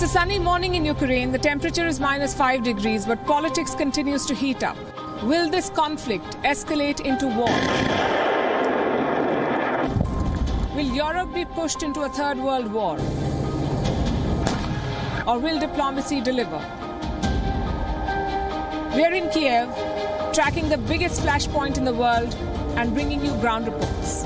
It's a sunny morning in Ukraine. The temperature is -5 degrees, but politics continues to heat up. Will this conflict escalate into war? Will Europe be pushed into a third world war? Or will diplomacy deliver? We're in Kiev, tracking the biggest flashpoint in the world and bringing you ground reports.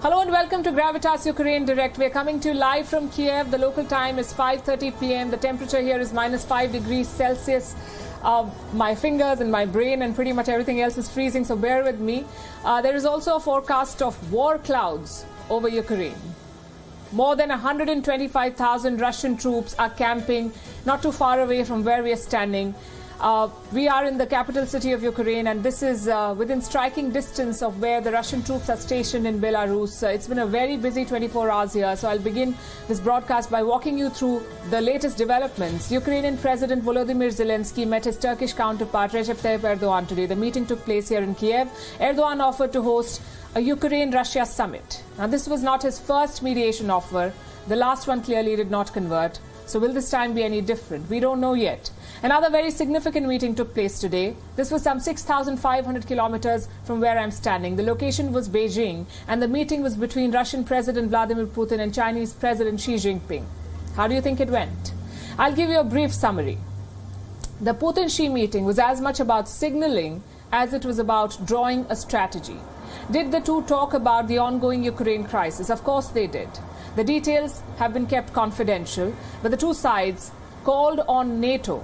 Hello and welcome to Gravitas Ukraine Direct. We're coming to you live from Kiev. The local time is 5:30 p.m. The temperature here is -5 degrees Celsius. My fingers and my brain and pretty much everything else is freezing, so bear with me. There is also a forecast of war clouds over Ukraine. More than 125,000 Russian troops are camping not too far away from where we are standing. We are in the capital city of Ukraine, and this is within striking distance of where the Russian troops are stationed in Belarus. It's been a very busy 24 hours here, so I'll begin this broadcast by walking you through the latest developments. Ukrainian President Volodymyr Zelensky met his Turkish counterpart Recep Tayyip Erdogan today. The meeting took place here in Kiev. Erdogan offered to host a Ukraine-Russia summit. Now, this was not his first mediation offer. The last one clearly did not convert. So will this time be any different? We don't know yet. Another very significant meeting took place today. This was some 6,500 kilometers from where I'm standing. The location was Beijing, and the meeting was between Russian President Vladimir Putin and Chinese President Xi Jinping. How do you think it went? I'll give you a brief summary. The Putin-Xi meeting was as much about signaling as it was about drawing a strategy. Did the two talk about the ongoing Ukraine crisis? Of course they did. The details have been kept confidential, but the two sides called on NATO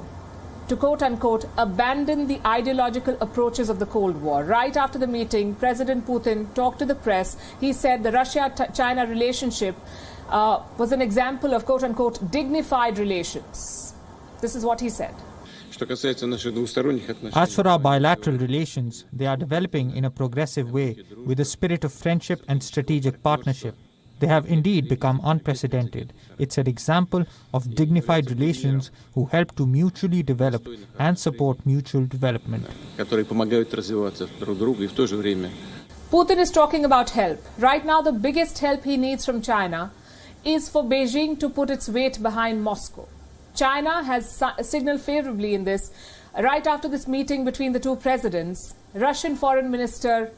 to quote-unquote abandon the ideological approaches of the Cold War. Right after the meeting, President Putin talked to the press. He said the Russia-China relationship was an example of quote-unquote dignified relations. This is what he said. As for our bilateral relations, they are developing in a progressive way with a spirit of friendship and strategic partnership. They have indeed become unprecedented. It's an example of dignified relations who help to mutually develop and support mutual development. Putin is talking about help. Right now, the biggest help he needs from China is for Beijing to put its weight behind Moscow. China has signaled favorably in this. Right after this meeting between the two presidents, Russian Foreign Minister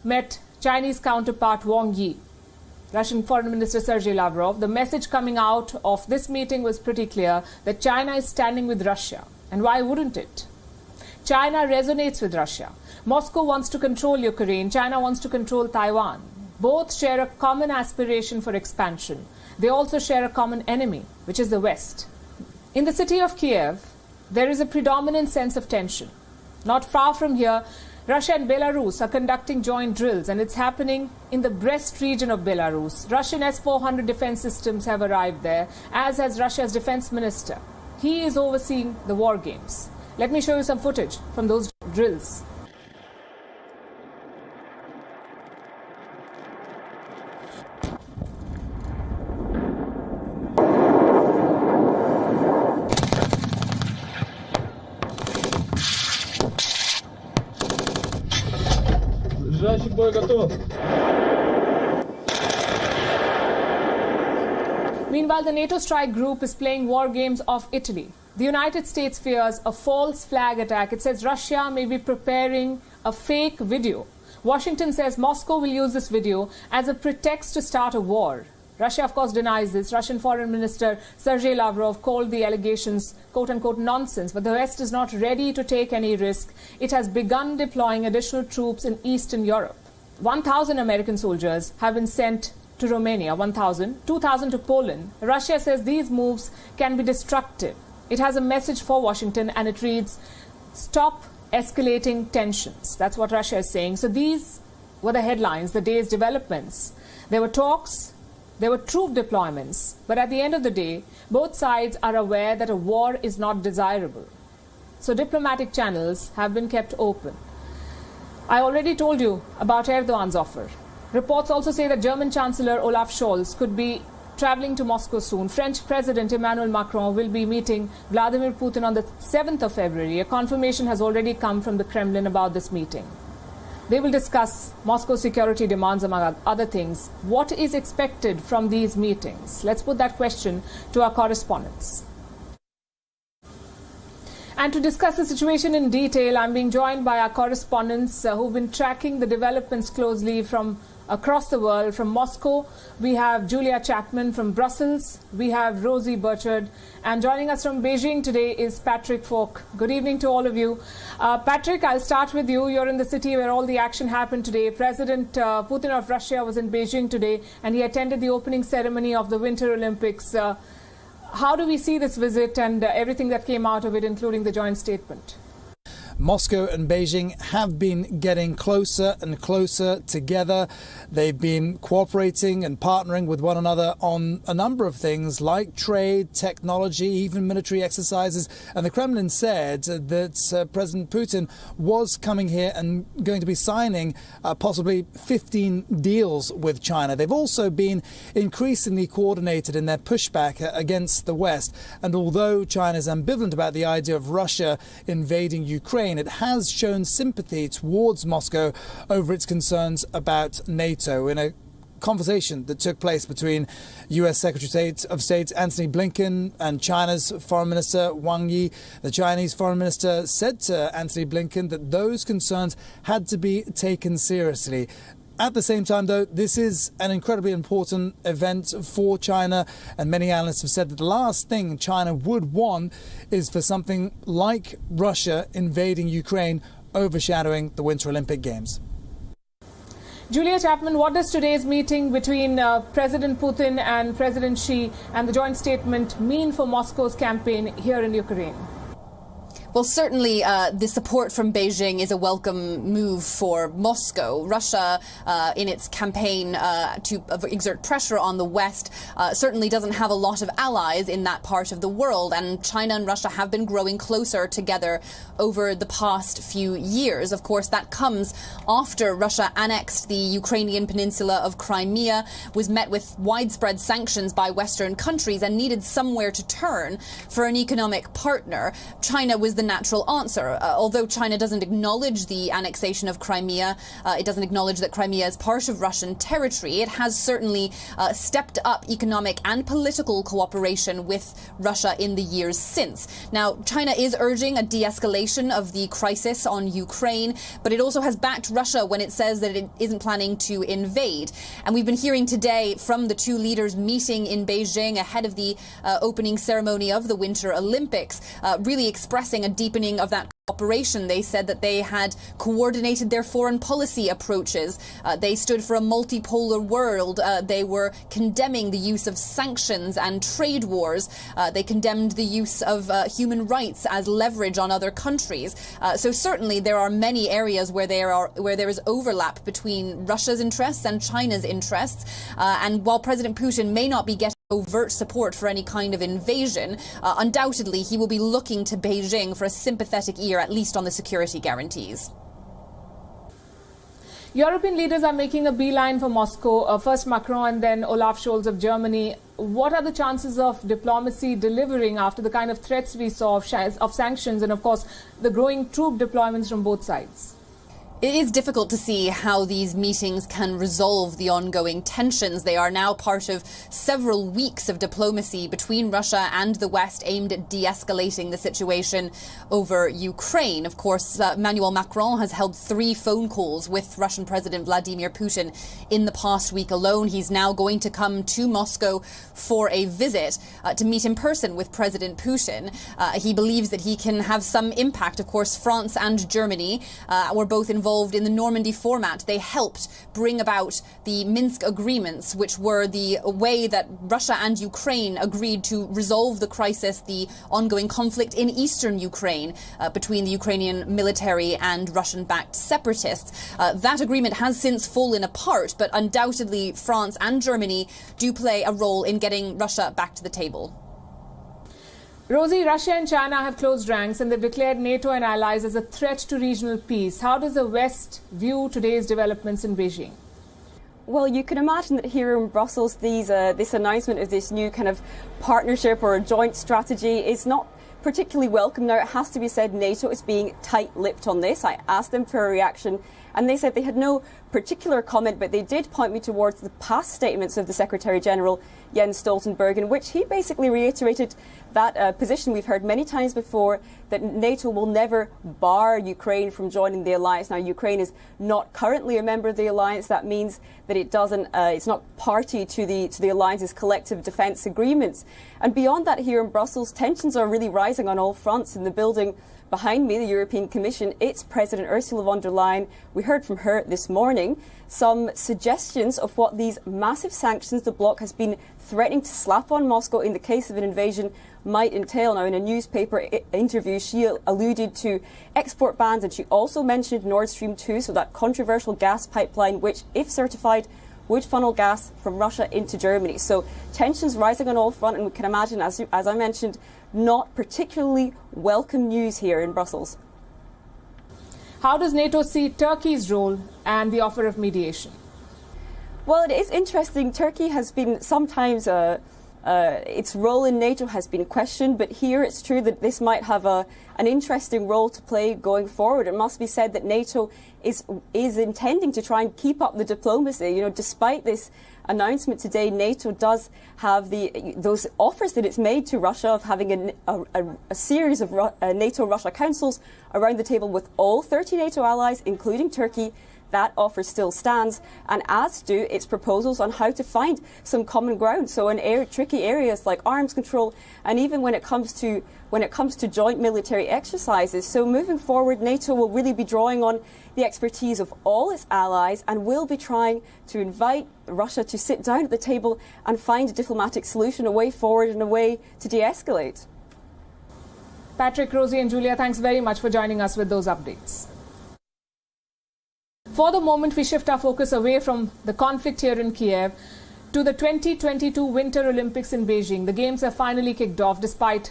met Chinese counterpart Wang Yi. Russian Foreign Minister Sergei Lavrov. The message coming out of this meeting was pretty clear that China is standing with Russia. And why wouldn't it? China resonates with Russia. Moscow wants to control Ukraine. China wants to control Taiwan. Both share a common aspiration for expansion. They also share a common enemy, which is the West. In the city of Kiev, there is a predominant sense of tension. Not far from here, Russia and Belarus are conducting joint drills, and it's happening in the Brest region of Belarus. Russian S-400 defense systems have arrived there, as has Russia's defense minister. He is overseeing the war games. Let me show you some footage from those drills. Meanwhile, the NATO strike group is playing war games off Italy. The United States fears a false flag attack. It says Russia may be preparing a fake video. Washington says Moscow will use this video as a pretext to start a war. Russia, of course, denies this. Russian Foreign Minister Sergei Lavrov called the allegations quote-unquote nonsense, but the West is not ready to take any risk. It has begun deploying additional troops in Eastern Europe. 1,000 American soldiers have been sent to Romania, 1,000, 2,000 to Poland. Russia says these moves can be destructive. It has a message for Washington, and it reads, "Stop escalating tensions." That's what Russia is saying. So these were the headlines, the day's developments. There were talks, there were troop deployments, but at the end of the day, both sides are aware that a war is not desirable. So diplomatic channels have been kept open. I already told you about Erdogan's offer. Reports also say that German Chancellor Olaf Scholz could be traveling to Moscow soon. French President Emmanuel Macron will be meeting Vladimir Putin on the 7th of February. A confirmation has already come from the Kremlin about this meeting. They will discuss Moscow's security demands, among other things. What is expected from these meetings? Let's put that question to our correspondents. And to discuss the situation in detail, I'm being joined by our correspondents who've been tracking the developments closely from across the world. From Moscow, we have Julia Chapman. From Brussels, we have Rosie Burchard. And joining us from Beijing today is Patrick Falk. Good evening to all of you. Patrick, I'll start with you. You're in the city where all the action happened today. President Putin of Russia was in Beijing today, and he attended the opening ceremony of the Winter Olympics. How do we see this visit and everything that came out of it, including the joint statement? Moscow and Beijing have been getting closer and closer together. They've been cooperating and partnering with one another on a number of things like trade, technology, even military exercises. And the Kremlin said that President Putin was coming here and going to be signing possibly 15 deals with China. They've also been increasingly coordinated in their pushback against the West. And although China is ambivalent about the idea of Russia invading Ukraine, it has shown sympathy towards Moscow over its concerns about NATO. In a conversation that took place between U.S. Secretary of State Antony Blinken and China's Foreign Minister Wang Yi, the Chinese Foreign Minister said to Antony Blinken that those concerns had to be taken seriously. At the same time, though, this is an incredibly important event for China, and many analysts have said that the last thing China would want is for something like Russia invading Ukraine overshadowing the Winter Olympic Games. Julia Chapman, what does today's meeting between President Putin and President Xi and the joint statement mean for Moscow's campaign here in Ukraine? Well, certainly the support from Beijing is a welcome move for Moscow. Russia, in its campaign to exert pressure on the West, certainly doesn't have a lot of allies in that part of the world. And China and Russia have been growing closer together over the past few years. Of course, that comes after Russia annexed the Ukrainian peninsula of Crimea, was met with widespread sanctions by Western countries, and needed somewhere to turn for an economic partner. China was the natural answer. Although China doesn't acknowledge the annexation of Crimea, it doesn't acknowledge that Crimea is part of Russian territory, it has certainly stepped up economic and political cooperation with Russia in the years since. Now, China is urging a de-escalation of the crisis on Ukraine, but it also has backed Russia when it says that it isn't planning to invade. And we've been hearing today from the two leaders meeting in Beijing ahead of the opening ceremony of the Winter Olympics, really expressing a deepening of that cooperation. They said that they had coordinated their foreign policy approaches. They stood for a multipolar world. They were condemning the use of sanctions and trade wars. They condemned the use of human rights as leverage on other countries. So certainly there are many areas where there is overlap between Russia's interests and China's interests. And while President Putin may not be getting overt support for any kind of invasion, undoubtedly he will be looking to Beijing for a sympathetic ear, at least on the security guarantees. European leaders are making a beeline for Moscow, first Macron and then Olaf Scholz of Germany. What are the chances of diplomacy delivering after the kind of threats we saw of sanctions and, of course, the growing troop deployments from both sides? It is difficult to see how these meetings can resolve the ongoing tensions. They are now part of several weeks of diplomacy between Russia and the West aimed at de-escalating the situation over Ukraine. Of course, Emmanuel Macron has held 3 phone calls with Russian President Vladimir Putin in the past week alone. He's now going to come to Moscow for a visit to meet in person with President Putin. He believes that he can have some impact. Of course, France and Germany were both involved in the Normandy format. They helped bring about the Minsk agreements, which were the way that Russia and Ukraine agreed to resolve the crisis, the ongoing conflict in eastern Ukraine between the Ukrainian military and Russian-backed separatists. That agreement has since fallen apart, but undoubtedly France and Germany do play a role in getting Russia back to the table. Rosie, Russia and China have closed ranks and they've declared NATO and allies as a threat to regional peace. How does the West view today's developments in Beijing? Well, you can imagine that here in Brussels, this announcement of this new kind of partnership or a joint strategy is not particularly welcome. Now, it has to be said, NATO is being tight-lipped on this. I asked them for a reaction And they said they had no particular comment, but they did point me towards the past statements of the Secretary-General, Jens Stoltenberg, in which he basically reiterated that position we've heard many times before, that NATO will never bar Ukraine from joining the alliance. Now, Ukraine is not currently a member of the alliance. That means that it doesn't, it's not party to the alliance's collective defence agreements. And beyond that, here in Brussels, tensions are really rising on all fronts. In the building behind me, the European Commission, its President Ursula von der Leyen, we heard from her this morning, some suggestions of what these massive sanctions the bloc has been threatening to slap on Moscow in the case of an invasion might entail. Now, in a newspaper interview, she alluded to export bans, and she also mentioned Nord Stream 2, so that controversial gas pipeline, which, if certified, would funnel gas from Russia into Germany. So tensions rising on all fronts, and we can imagine, as I mentioned, not particularly welcome news here in Brussels. How does NATO see Turkey's role and the offer of mediation? Well, it is interesting. Turkey has been sometimes, its role in NATO has been questioned, but here it's true that this might have an interesting role to play going forward. It must be said that NATO is intending to try and keep up the diplomacy. You know, despite this announcement today, NATO does have those offers that it's made to Russia of having a series of NATO-Russia councils around the table with all 30 NATO allies, including Turkey. That offer still stands, and as do its proposals on how to find some common ground. So in tricky areas like arms control, and even when it comes to joint military exercises. So moving forward, NATO will really be drawing on the expertise of all its allies, and will be trying to invite Russia to sit down at the table and find a diplomatic solution, a way forward and a way to de-escalate. Patrick, Rosie and Julia, thanks very much for joining us with those updates. For the moment, we shift our focus away from the conflict here in Kiev to the 2022 Winter Olympics in Beijing. The Games have finally kicked off despite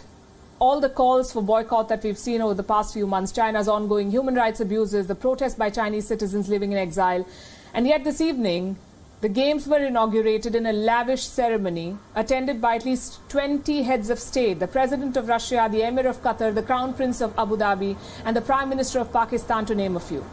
all the calls for boycott that we've seen over the past few months, China's ongoing human rights abuses, the protests by Chinese citizens living in exile. And yet this evening, the Games were inaugurated in a lavish ceremony attended by at least 20 heads of state, the President of Russia, the Emir of Qatar, the Crown Prince of Abu Dhabi, and the Prime Minister of Pakistan, to name a few.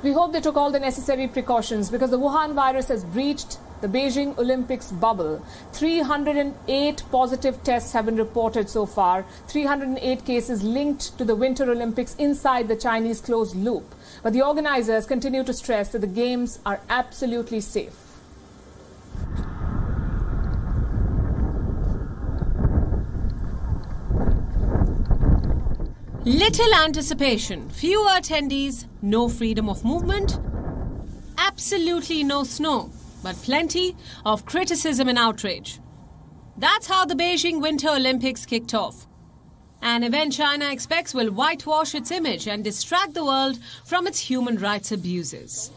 We hope they took all the necessary precautions, because the Wuhan virus has breached the Beijing Olympics bubble. 308 positive tests have been reported so far, 308 cases linked to the Winter Olympics inside the Chinese closed loop. But the organizers continue to stress that the Games are absolutely safe. Little anticipation, fewer attendees, no freedom of movement, absolutely no snow, but plenty of criticism and outrage. That's how the Beijing Winter Olympics kicked off. An event China expects will whitewash its image and distract the world from its human rights abuses.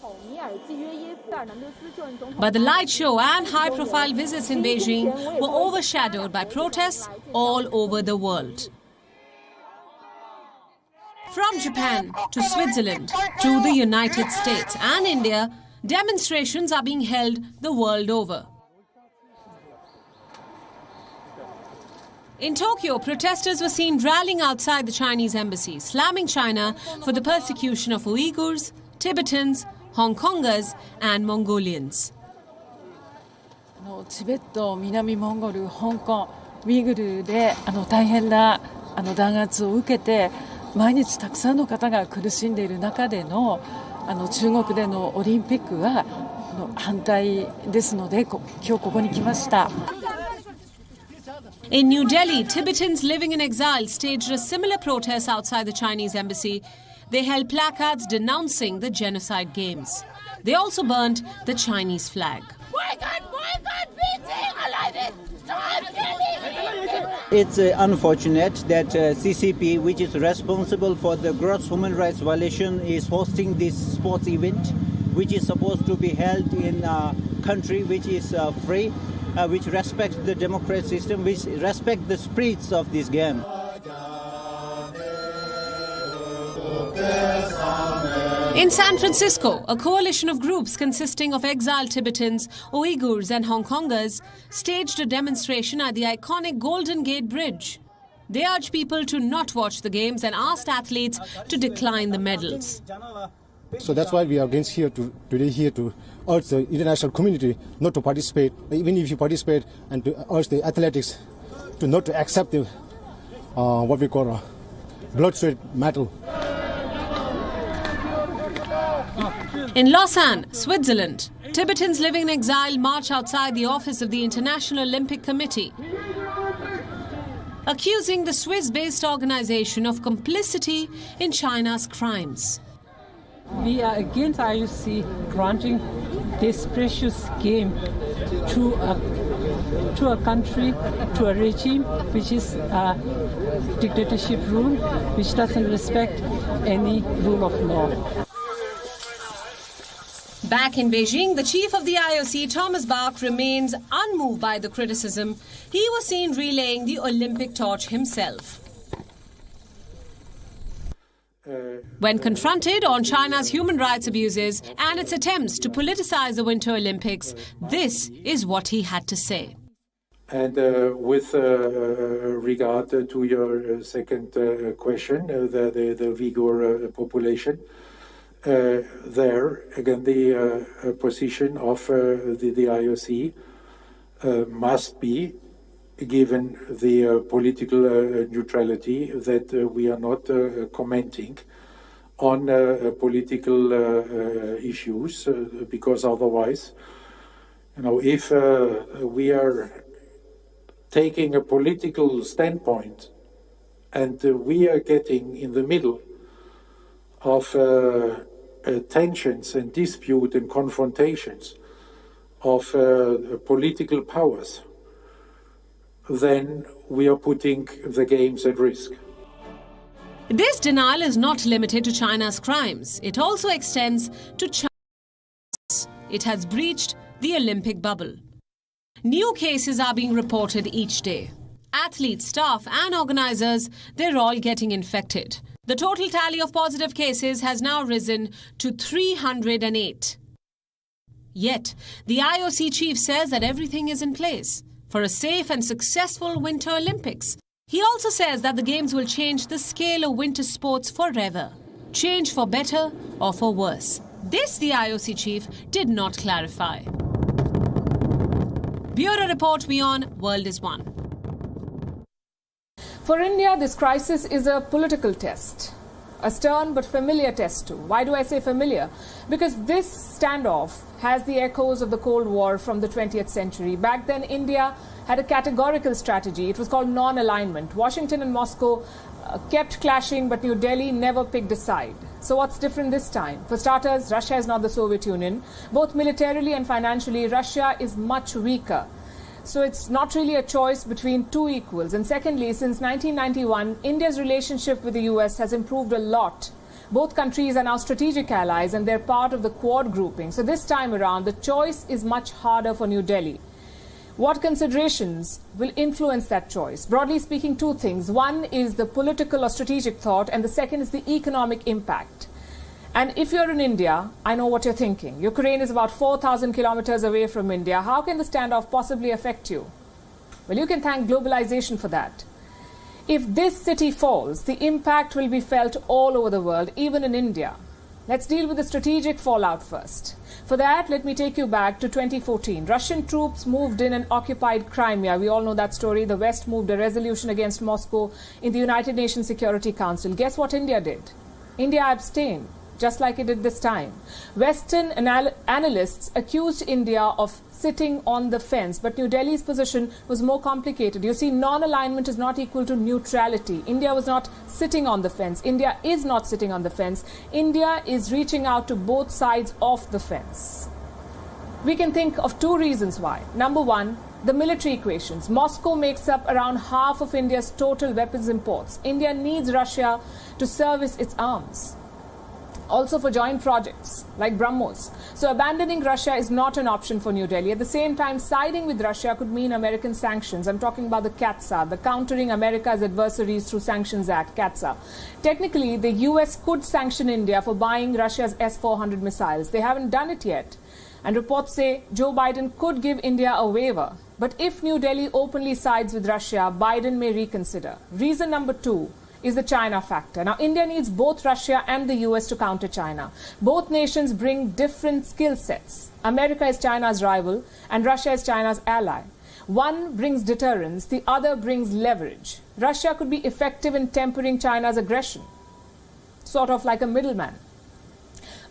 But the light show and high-profile visits in Beijing were overshadowed by protests all over the world. From Japan to Switzerland to the United States and India, demonstrations are being held the world over. In Tokyo, protesters were seen rallying outside the Chinese embassy, slamming China for the persecution of Uyghurs, Tibetans, Hong Kongers and Mongolians. チベット、南モンゴル、香港、ウイグルで大変な弾圧を受けて、毎日たくさんの方が苦しんでいる中での中国でのオリンピックは反対ですので、今日ここに来ました。In New Delhi, Tibetans living in exile staged a similar protest outside the Chinese embassy. They held placards denouncing the Genocide Games. They also burnt the Chinese flag. It's unfortunate that CCP, which is responsible for the gross human rights violation, is hosting this sports event, which is supposed to be held in a country which is free, which respects the democratic system, which respects the spirits of this game. In San Francisco, a coalition of groups consisting of exiled Tibetans, Uyghurs and Hong Kongers staged a demonstration at the iconic Golden Gate Bridge. They urged people to not watch the games and asked athletes to decline the medals. So that's why we are against today here to urge the international community not to participate, even if you participate, and to urge the athletics to not to accept the what we call a bloodshed medal. In Lausanne, Switzerland, Tibetans living in exile march outside the office of the International Olympic Committee, accusing the Swiss-based organization of complicity in China's crimes. We are against IOC granting this precious game to a country, to a regime which is a dictatorship rule, which doesn't respect any rule of law. Back in Beijing, the chief of the IOC, Thomas Bach, remains unmoved by the criticism. He was seen relaying the Olympic torch himself. When confronted on China's human rights abuses and its attempts to politicize the Winter Olympics, this is what he had to say. And with regard to your second question, the Uyghur population, there again the position of the IOC must be given the political neutrality that we are not commenting on political issues, because otherwise, if we are taking a political standpoint and we are getting in the middle of tensions and dispute and confrontations of political powers, then we are putting the games at risk. This denial is not limited to China's crimes. It also extends to China. It has breached the Olympic bubble. New cases are being reported each day. Athletes, staff and organizers, they're all getting infected. The total tally of positive cases has now risen to 308. Yet, the IOC chief says that everything is in place for a safe and successful Winter Olympics. He also says that the Games will change the scale of winter sports forever. Change for better or for worse. This, the IOC chief did not clarify. Bureau Report, WION, World is One. For India, this crisis is a political test. A stern but familiar test too. Why do I say familiar? Because this standoff has the echoes of the Cold War from the 20th century. Back then, India had a categorical strategy. It was called non-alignment. Washington and Moscow kept clashing, but New Delhi never picked a side. So what's different this time? For starters, Russia is not the Soviet Union. Both militarily and financially, Russia is much weaker. So it's not really a choice between two equals. And secondly, since 1991, India's relationship with the US has improved a lot. Both countries are now strategic allies and they're part of the Quad grouping. So this time around, the choice is much harder for New Delhi. What considerations will influence that choice? Broadly speaking, two things. One is the political or strategic thought, and the second is the economic impact. And if you're in India, I know what you're thinking. Ukraine is about 4,000 kilometers away from India. How can the standoff possibly affect you? Well, you can thank globalization for that. If this city falls, the impact will be felt all over the world, even in India. Let's deal with the strategic fallout first. For that, let me take you back to 2014. Russian troops moved in and occupied Crimea. We all know that story. The West moved a resolution against Moscow in the United Nations Security Council. Guess what India did? India abstained, just like it did this time. Western analysts accused India of sitting on the fence, but New Delhi's position was more complicated. You see, non-alignment is not equal to neutrality. India was not sitting on the fence. India is not sitting on the fence. India is reaching out to both sides of the fence. We can think of two reasons why. Number one, the military equations. Moscow makes up around half of India's total weapons imports. India needs Russia to service its arms. Also for joint projects like BrahMos. So abandoning Russia is not an option for New Delhi. At the same time, siding with Russia could mean American sanctions. I'm talking about the CAATSA, the Countering America's Adversaries Through Sanctions Act, CAATSA. Technically, the US could sanction India for buying Russia's S-400 missiles. They haven't done it yet. And reports say Joe Biden could give India a waiver. But if New Delhi openly sides with Russia, Biden may reconsider. Reason number two is the China factor. Now, India needs both Russia and the US to counter China. Both nations bring different skill sets. America is China's rival and Russia is China's ally. One brings deterrence, the other brings leverage. Russia could be effective in tempering China's aggression, sort of like a middleman.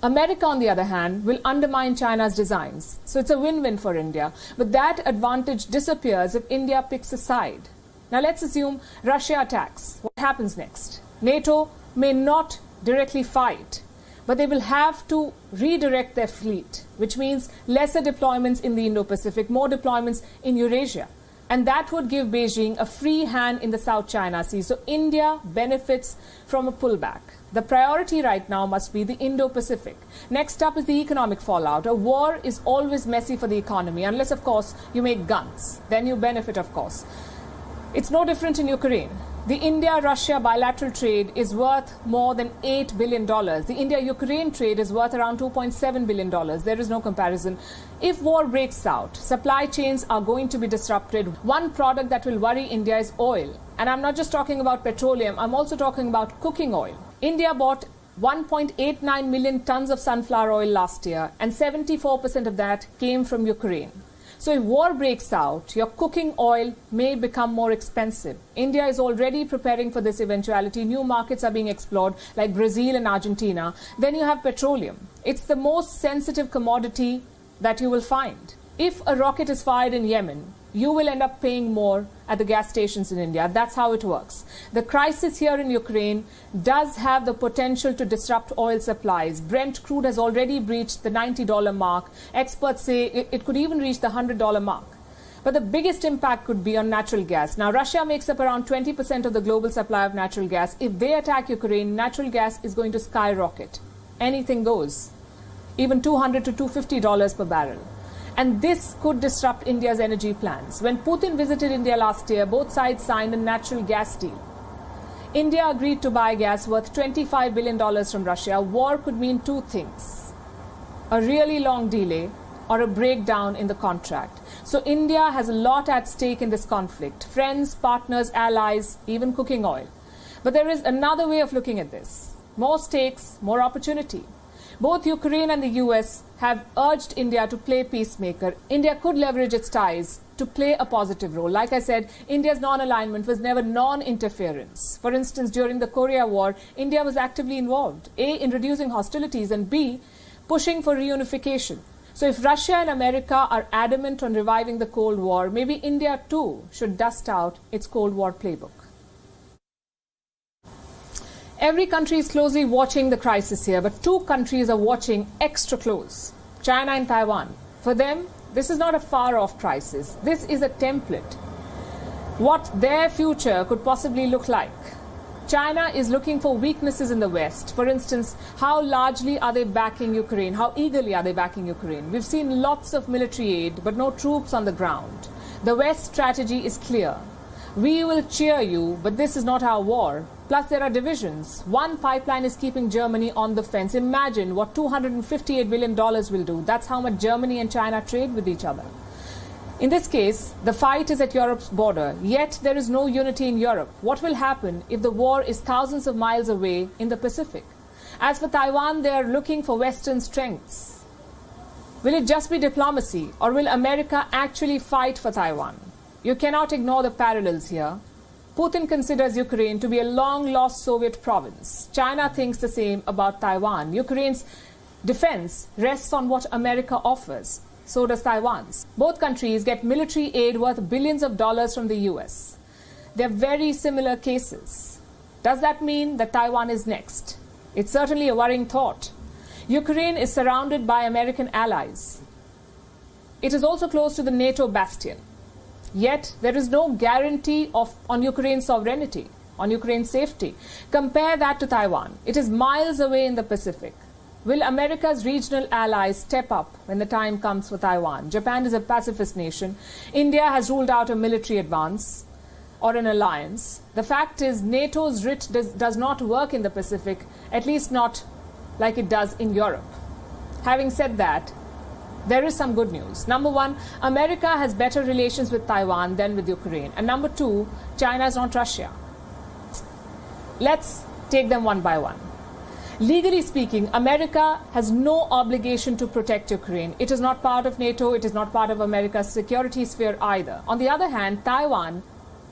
America, on the other hand, will undermine China's designs. So it's a win-win for India. But that advantage disappears if India picks a side. Now let's assume Russia attacks. What happens next? NATO may not directly fight, but they will have to redirect their fleet, which means lesser deployments in the Indo-Pacific, more deployments in Eurasia. And that would give Beijing a free hand in the South China Sea. So India benefits from a pullback. The priority right now must be the Indo-Pacific. Next up is the economic fallout. A war is always messy for the economy, unless, of course, you make guns. Then you benefit, of course. It's no different in Ukraine. The India-Russia bilateral trade is worth more than $8 billion. The India-Ukraine trade is worth around $2.7 billion. There is no comparison. If war breaks out, supply chains are going to be disrupted. One product that will worry India is oil. And I'm not just talking about petroleum, I'm also talking about cooking oil. India bought 1.89 million tons of sunflower oil last year, and 74% of that came from Ukraine. So if war breaks out, your cooking oil may become more expensive. India is already preparing for this eventuality. New markets are being explored, like Brazil and Argentina. Then you have petroleum. It's the most sensitive commodity that you will find. If a rocket is fired in Yemen, you will end up paying more at the gas stations in India. That's how it works. The crisis here in Ukraine does have the potential to disrupt oil supplies. Brent crude has already breached the $90 mark. Experts say it could even reach the $100 mark. But the biggest impact could be on natural gas. Now, Russia makes up around 20% of the global supply of natural gas. If they attack Ukraine, natural gas is going to skyrocket. Anything goes. Even $200 to $250 per barrel. And this could disrupt India's energy plans. When Putin visited India last year, both sides signed a natural gas deal. India agreed to buy gas worth $25 billion from Russia. War could mean two things: a really long delay or a breakdown in the contract. So India has a lot at stake in this conflict. Friends, partners, allies, even cooking oil. But there is another way of looking at this. More stakes, more opportunity. Both Ukraine and the US have urged India to play peacemaker. India could leverage its ties to play a positive role. Like I said, India's non-alignment was never non-interference. For instance, during the Korea War, India was actively involved, A, in reducing hostilities, and B, pushing for reunification. So if Russia and America are adamant on reviving the Cold War, maybe India too should dust out its Cold War playbook. Every country is closely watching the crisis here, but two countries are watching extra close: China and Taiwan. For them, this is not a far-off crisis. This is a template. What their future could possibly look like. China is looking for weaknesses in the West. For instance, how largely are they backing Ukraine? How eagerly are they backing Ukraine? We've seen lots of military aid, but no troops on the ground. The West strategy is clear. We will cheer you, but this is not our war. Plus, there are divisions. One pipeline is keeping Germany on the fence. Imagine what $258 billion will do. That's how much Germany and China trade with each other. In this case, the fight is at Europe's border, yet there is no unity in Europe. What will happen if the war is thousands of miles away in the Pacific? As for Taiwan, they are looking for Western strengths. Will it just be diplomacy, or will America actually fight for Taiwan? You cannot ignore the parallels here. Putin considers Ukraine to be a long-lost Soviet province. China thinks the same about Taiwan. Ukraine's defense rests on what America offers. So does Taiwan's. Both countries get military aid worth billions of dollars from the US. They're very similar cases. Does that mean that Taiwan is next? It's certainly a worrying thought. Ukraine is surrounded by American allies. It is also close to the NATO bastion. Yet, there is no guarantee on Ukraine's sovereignty, on Ukraine's safety. Compare that to Taiwan. It is miles away in the Pacific. Will America's regional allies step up when the time comes for Taiwan? Japan is a pacifist nation. India has ruled out a military advance or an alliance. The fact is, NATO's writ does not work in the Pacific, at least not like it does in Europe. Having said that, there is some good news. Number one, America has better relations with Taiwan than with Ukraine. And number two, China is not Russia. Let's take them one by one. Legally speaking, America has no obligation to protect Ukraine. It is not part of NATO. It is not part of America's security sphere either. On the other hand, Taiwan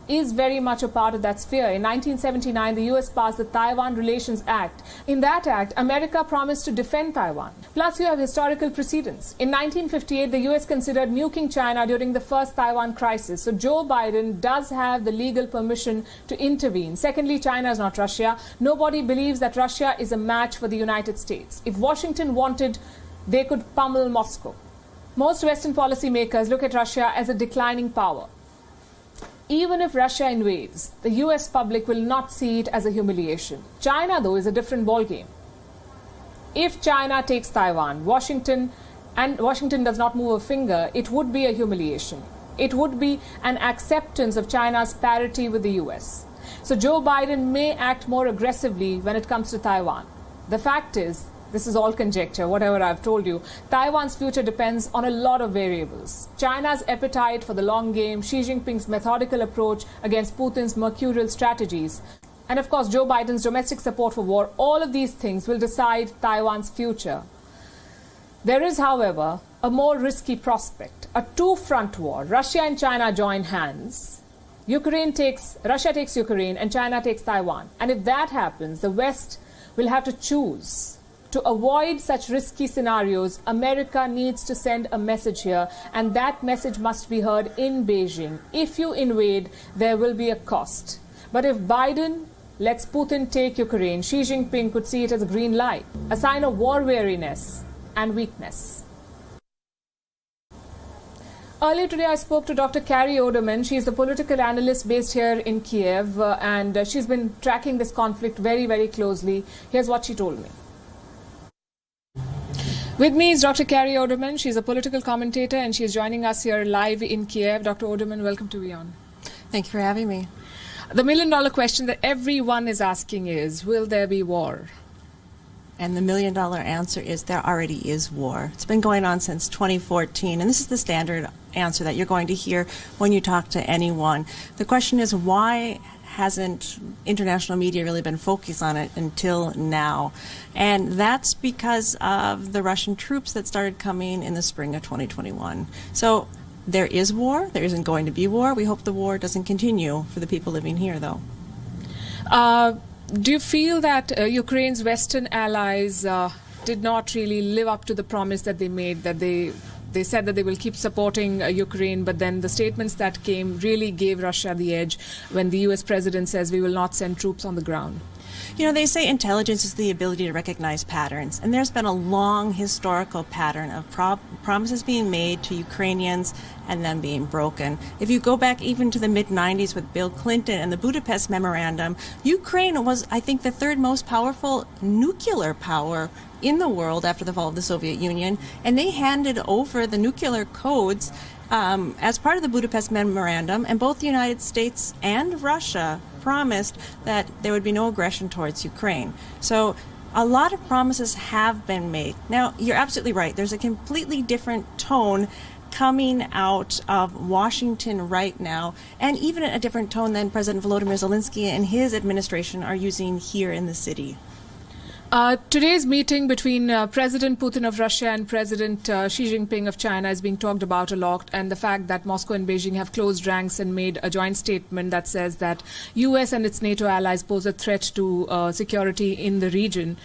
is very much a part of that sphere. In 1979, the US passed the Taiwan Relations Act. In that act, America promised to defend Taiwan. Plus, you have historical precedents. In 1958, the US considered nuking China during the first Taiwan crisis. So Joe Biden does have the legal permission to intervene. Secondly, China is not Russia. Nobody believes that Russia is a match for the United States. If Washington wanted, they could pummel Moscow. Most Western policymakers look at Russia as a declining power. Even if Russia invades, the US public will not see it as a humiliation. China, though, is a different ballgame. If China takes Taiwan, Washington does not move a finger, it would be a humiliation. It would be an acceptance of China's parity with the US. So Joe Biden may act more aggressively when it comes to Taiwan. The fact is, this is all conjecture, whatever I've told you. Taiwan's future depends on a lot of variables. China's appetite for the long game, Xi Jinping's methodical approach against Putin's mercurial strategies, and of course Joe Biden's domestic support for war, all of these things will decide Taiwan's future. There is, however, a more risky prospect, a two-front war. Russia and China join hands. Russia takes Ukraine and China takes Taiwan. And if that happens, the West will have to choose. To avoid such risky scenarios, America needs to send a message here, and that message must be heard in Beijing. If you invade, there will be a cost. But if Biden lets Putin take Ukraine, Xi Jinping could see it as a green light, a sign of war weariness and weakness. Earlier today, I spoke to Dr. Carrie Oderman. She is a political analyst based here in Kiev, and she's been tracking this conflict very, very closely. Here's what she told me. With me is Dr. Carrie Oderman. She's a political commentator and she's joining us here live in Kiev. Dr. Oderman, welcome to WION. Thank you for having me. The million-dollar question that everyone is asking is, will there be war? And the million-dollar answer is there already is war. It's been going on since 2014, and this is the standard answer that you're going to hear when you talk to anyone. The question is, why hasn't international media really been focused on it until now? And that's because of the Russian troops that started coming in the spring of 2021. So there is war. There isn't going to be war. We hope the war doesn't continue for the people living here, though. Do you feel that Ukraine's Western allies did not really live up to the promise that they made, that they said that they will keep supporting Ukraine, but then the statements that came really gave Russia the edge when the US president says we will not send troops on the ground? You know, they say intelligence is the ability to recognize patterns, and there's been a long historical pattern of promises being made to Ukrainians and then being broken. If you go back even to the mid-90s with Bill Clinton and the Budapest Memorandum, Ukraine was, I think, the third most powerful nuclear power in the world after the fall of the Soviet Union, and they handed over the nuclear codes as part of the Budapest Memorandum, and both the United States and Russia promised that there would be no aggression towards Ukraine. So a lot of promises have been made. Now, you're absolutely right. There's a completely different tone coming out of Washington right now, and even a different tone than President Volodymyr Zelensky and his administration are using here in the city. Today's meeting between President Putin of Russia and President Xi Jinping of China is being talked about a lot, and the fact that Moscow and Beijing have closed ranks and made a joint statement that says that US and its NATO allies pose a threat to security in the region.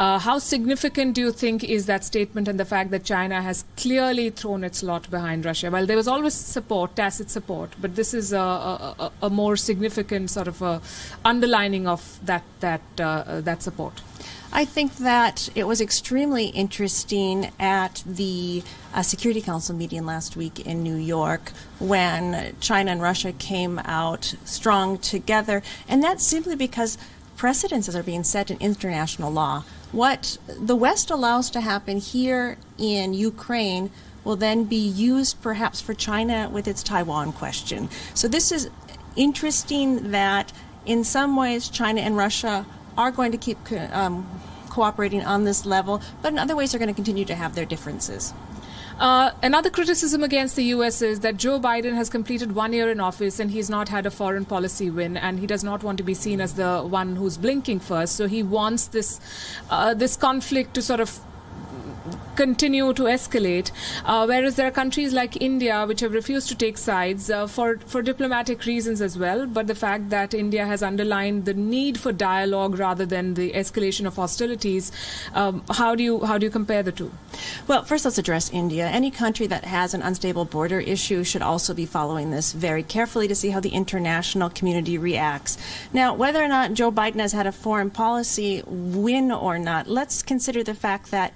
How significant do you think is that statement and the fact that China has clearly thrown its lot behind Russia? Well, there was always support, tacit support, but this is a more significant sort of underlining of that support. I think that it was extremely interesting at the Security Council meeting last week in New York when China and Russia came out strong together, and that's simply because precedences are being set in international law. What the West allows to happen here in Ukraine will then be used perhaps for China with its Taiwan question. So this is interesting that in some ways China and Russia are going to keep cooperating on this level, but in other ways they're going to continue to have their differences. Another criticism against the US is that Joe Biden has completed 1 year in office and he's not had a foreign policy win, and he does not want to be seen as the one who's blinking first. So he wants this conflict to sort of continue to escalate, whereas there are countries like India which have refused to take sides for diplomatic reasons as well. But the fact that India has underlined the need for dialogue rather than the escalation of hostilities, how do you compare the two? Well, first let's address India. Any country that has an unstable border issue should also be following this very carefully to see how the international community reacts. Now, whether or not Joe Biden has had a foreign policy win or not, let's consider the fact that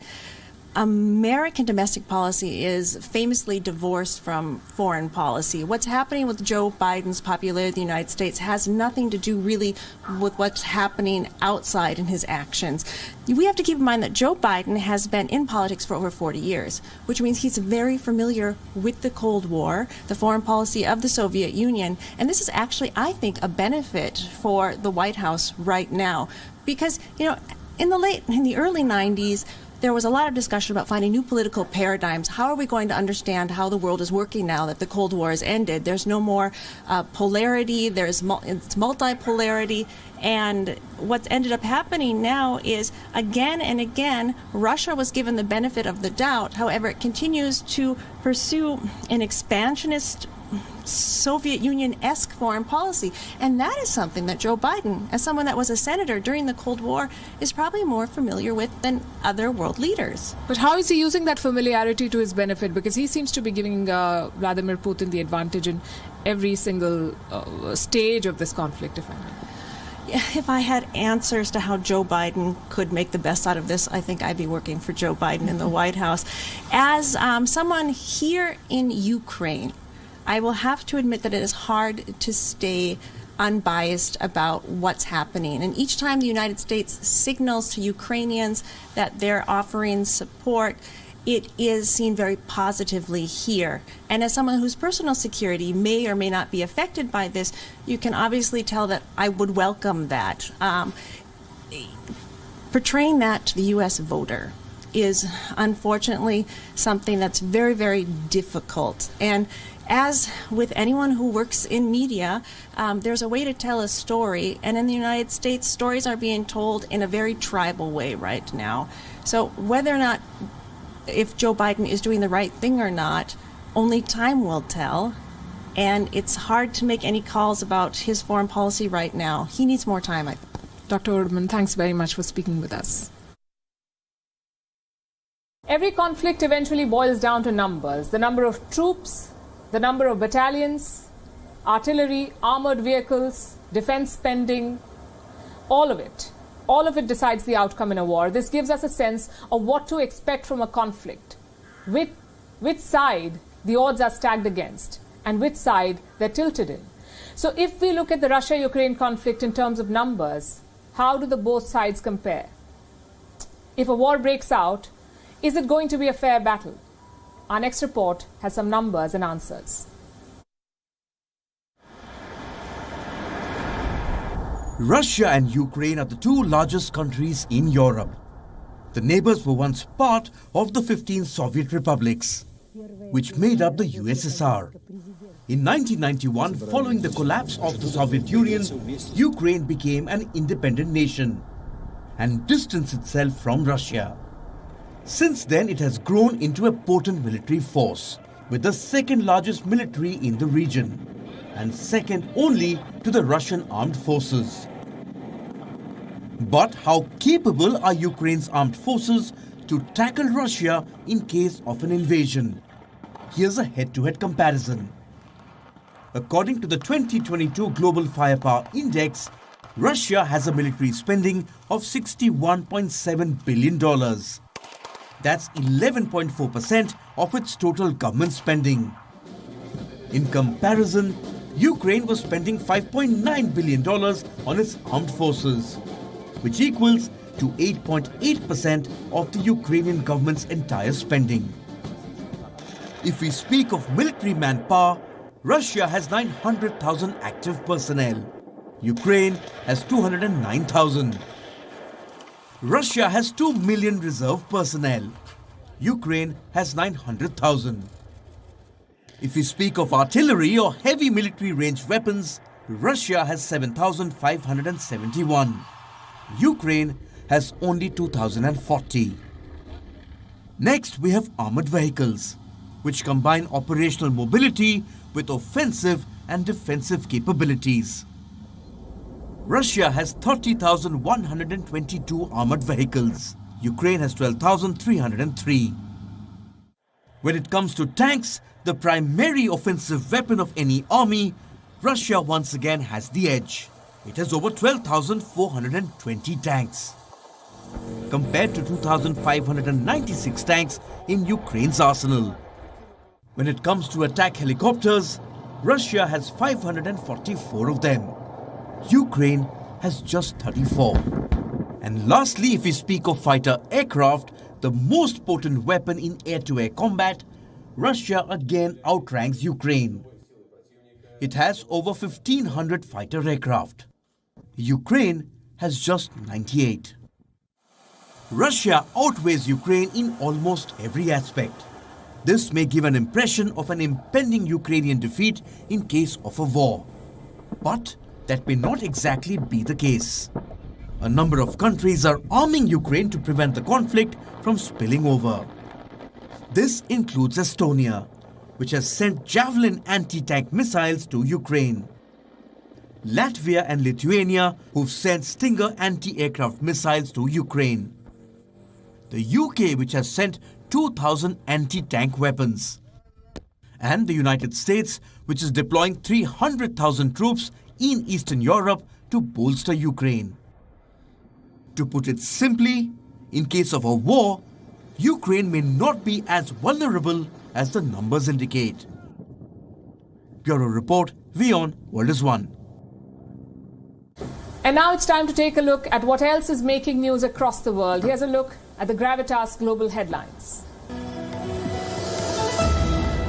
American domestic policy is famously divorced from foreign policy. What's happening with Joe Biden's popularity in the United States has nothing to do really with what's happening outside in his actions. We have to keep in mind that Joe Biden has been in politics for over 40 years, which means he's very familiar with the Cold War, the foreign policy of the Soviet Union, and this is actually, I think, a benefit for the White House right now. Because, you know, in the early 90s, there was a lot of discussion about finding new political paradigms. How are we going to understand how the world is working now that the Cold War has ended? There's no more polarity, it's multipolarity, and what's ended up happening now is, again and again, Russia was given the benefit of the doubt. However, it continues to pursue an expansionist Soviet Union-esque foreign policy. And that is something that Joe Biden, as someone that was a senator during the Cold War, is probably more familiar with than other world leaders. But how is he using that familiarity to his benefit? Because he seems to be giving Vladimir Putin the advantage in every single stage of this conflict, if I may. If I had answers to how Joe Biden could make the best out of this, I think I'd be working for Joe Biden in the White House. As someone here in Ukraine, I will have to admit that it is hard to stay unbiased about what's happening. And each time the United States signals to Ukrainians that they're offering support, it is seen very positively here. And as someone whose personal security may or may not be affected by this, you can obviously tell that I would welcome that. Portraying that to the U.S. voter is unfortunately something that's very, very difficult. And as with anyone who works in media, there's a way to tell a story, and in the United States, stories are being told in a very tribal way right now. So whether or not, if Joe Biden is doing the right thing or not, only time will tell, and it's hard to make any calls about his foreign policy right now. He needs more time, I think. Dr. Oderman, thanks very much for speaking with us. Every conflict eventually boils down to numbers. The number of troops, the number of battalions, artillery, armored vehicles, defense spending, all of it. All of it decides the outcome in a war. This gives us a sense of what to expect from a conflict, which side the odds are stacked against, and which side they're tilted in. So if we look at the Russia-Ukraine conflict in terms of numbers, how do the both sides compare? If a war breaks out, is it going to be a fair battle? Our next report has some numbers and answers. Russia and Ukraine are the two largest countries in Europe. The neighbors were once part of the 15 Soviet republics, which made up the USSR. In 1991, following the collapse of the Soviet Union, Ukraine became an independent nation and distanced itself from Russia. Since then, it has grown into a potent military force, with the second largest military in the region, and second only to the Russian armed forces. But how capable are Ukraine's armed forces to tackle Russia in case of an invasion? Here's a head-to-head comparison. According to the 2022 Global Firepower Index, Russia has a military spending of $61.7 billion. That's 11.4% of its total government spending. In comparison, Ukraine was spending $5.9 billion on its armed forces, which equals to 8.8% of the Ukrainian government's entire spending. If we speak of military manpower, Russia has 900,000 active personnel. Ukraine has 209,000. Russia has 2 million reserve personnel. Ukraine has 900,000. If we speak of artillery or heavy military range weapons, Russia has 7,571. Ukraine has only 2,040. Next, we have armored vehicles, which combine operational mobility with offensive and defensive capabilities. Russia has 30,122 armored vehicles. Ukraine has 12,303. When it comes to tanks, the primary offensive weapon of any army, Russia once again has the edge. It has over 12,420 tanks, compared to 2,596 tanks in Ukraine's arsenal. When it comes to attack helicopters, Russia has 544 of them. Ukraine has just 34. And lastly, if we speak of fighter aircraft, the most potent weapon in air-to-air combat, Russia again outranks Ukraine. It has over 1,500 fighter aircraft. Ukraine has just 98. Russia outweighs Ukraine in almost every aspect. This may give an impression of an impending Ukrainian defeat in case of a war. But that may not exactly be the case. A number of countries are arming Ukraine to prevent the conflict from spilling over. This includes Estonia, which has sent Javelin anti-tank missiles to Ukraine. Latvia and Lithuania, who've sent Stinger anti-aircraft missiles to Ukraine. The UK, which has sent 2,000 anti-tank weapons. And the United States, which is deploying 300,000 troops in Eastern Europe to bolster Ukraine. To put it simply, in case of a war, Ukraine may not be as vulnerable as the numbers indicate. Bureau Report, WION World is One. And now it's time to take a look at what else is making news across the world. Here's a look at the Gravitas global headlines.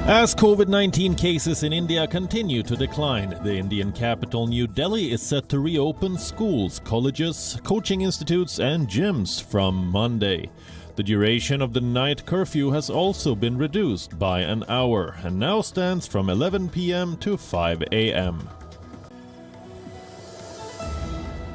As COVID-19 cases in India continue to decline, the Indian capital New Delhi is set to reopen schools, colleges, coaching institutes and gyms from Monday. The duration of the night curfew has also been reduced by an hour and now stands from 11 p.m. to 5 a.m.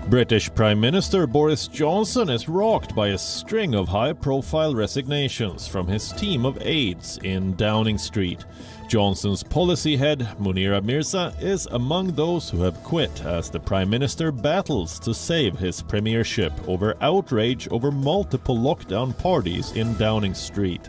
British Prime Minister Boris Johnson is rocked by a string of high-profile resignations from his team of aides in Downing Street. Johnson's policy head, Munira Mirza, is among those who have quit as the Prime Minister battles to save his premiership over outrage over multiple lockdown parties in Downing Street.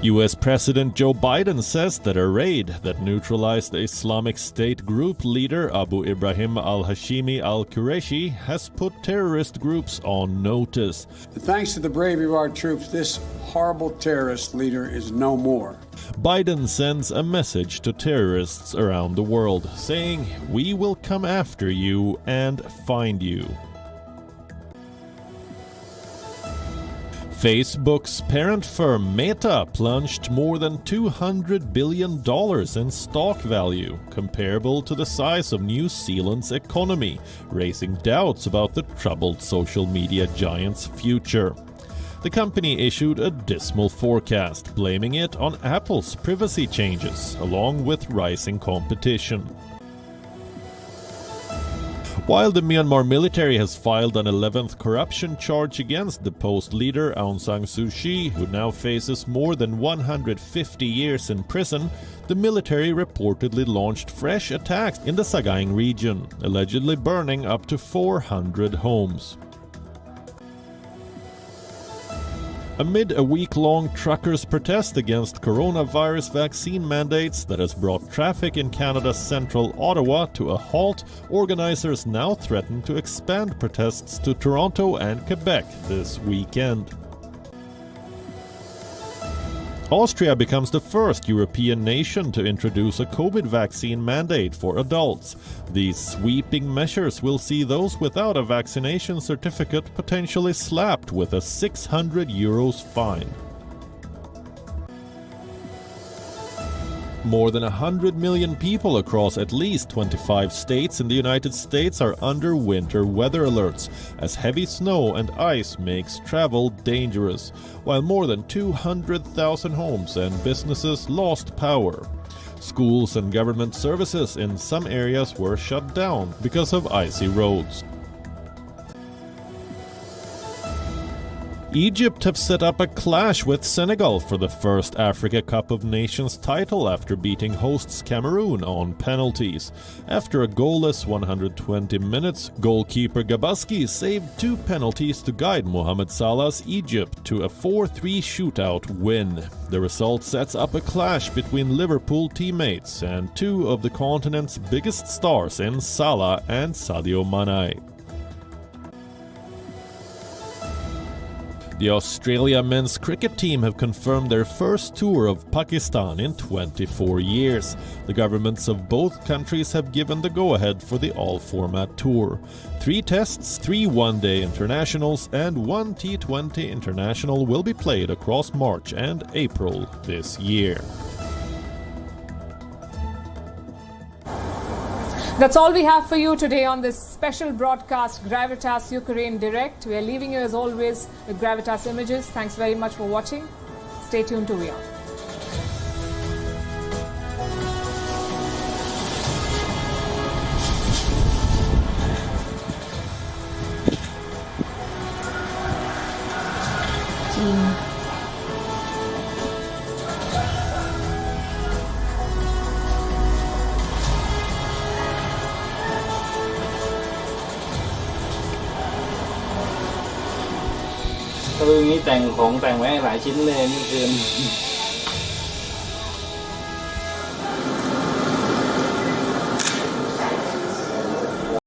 U.S. President Joe Biden says that a raid that neutralized the Islamic State group leader Abu Ibrahim al-Hashimi al-Qureshi has put terrorist groups on notice. Thanks to the bravery of our troops, this horrible terrorist leader is no more. Biden sends a message to terrorists around the world, saying, "We will come after you and find you." Facebook's parent firm Meta plunged more than $200 billion in stock value, comparable to the size of New Zealand's economy, raising doubts about the troubled social media giant's future. The company issued a dismal forecast, blaming it on Apple's privacy changes, along with rising competition. While the Myanmar military has filed an 11th corruption charge against deposed leader Aung San Suu Kyi, who now faces more than 150 years in prison, the military reportedly launched fresh attacks in the Sagaing region, allegedly burning up to 400 homes. Amid a week-long truckers' protest against coronavirus vaccine mandates that has brought traffic in Canada's central Ottawa to a halt, organizers now threaten to expand protests to Toronto and Quebec this weekend. Austria becomes the first European nation to introduce a COVID vaccine mandate for adults. These sweeping measures will see those without a vaccination certificate potentially slapped with a €600 fine. More than 100 million people across at least 25 states in the United States are under winter weather alerts, as heavy snow and ice makes travel dangerous, while more than 200,000 homes and businesses lost power. Schools and government services in some areas were shut down because of icy roads. Egypt have set up a clash with Senegal for the first Africa Cup of Nations title after beating hosts Cameroon on penalties. After a goalless 120 minutes, goalkeeper Gabaski saved 2 penalties to guide Mohamed Salah's Egypt to a 4-3 shootout win. The result sets up a clash between Liverpool teammates and 2 of the continent's biggest stars in Salah and Sadio Mane. The Australia men's cricket team have confirmed their first tour of Pakistan in 24 years. The governments of both countries have given the go-ahead for the all-format tour. 3 tests, 3 one-day internationals and 1 T20 international will be played across March and April this year. That's all we have for you today on this special broadcast, Gravitas Ukraine Direct. We are leaving you as always with Gravitas images. Thanks very much for watching. Stay tuned to WION. Tôi nghĩแต่งของแต่งไว้หลายชิ้นเลยเมื่อคืน